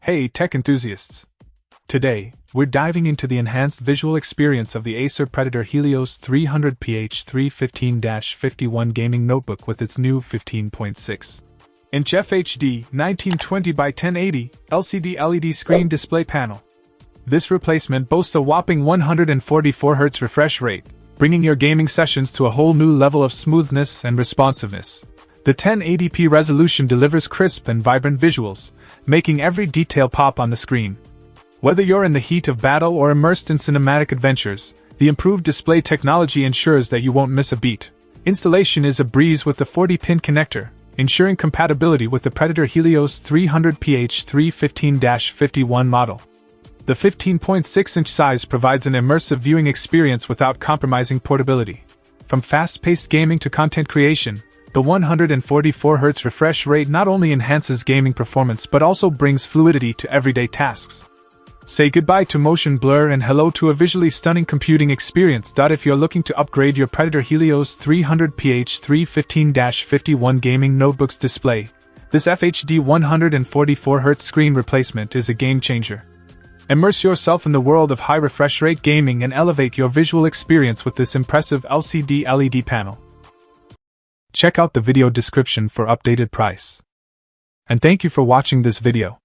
Hey, tech enthusiasts! Today, we're diving into the enhanced visual experience of the Acer Predator Helios 300 PH315-51 gaming notebook with its new 15.6-inch FHD 1920x1080 LCD LED screen display panel. This replacement boasts a whopping 144Hz refresh rate, bringing your gaming sessions to a whole new level of smoothness and responsiveness. The 1080p resolution delivers crisp and vibrant visuals, making every detail pop on the screen. Whether you're in the heat of battle or immersed in cinematic adventures, the improved display technology ensures that you won't miss a beat. Installation is a breeze with the 40-pin connector, ensuring compatibility with the Predator Helios 300 PH315-51 model. The 15.6-inch size provides an immersive viewing experience without compromising portability. From fast-paced gaming to content creation, the 144Hz refresh rate not only enhances gaming performance but also brings fluidity to everyday tasks. Say goodbye to motion blur and hello to a visually stunning computing experience. If you're looking to upgrade your Predator Helios 300 PH315-51 gaming notebook's display, this FHD 144Hz screen replacement is a game changer. Immerse yourself in the world of high refresh rate gaming and elevate your visual experience with this impressive LCD LED panel. Check out the video description for updated price. And thank you for watching this video.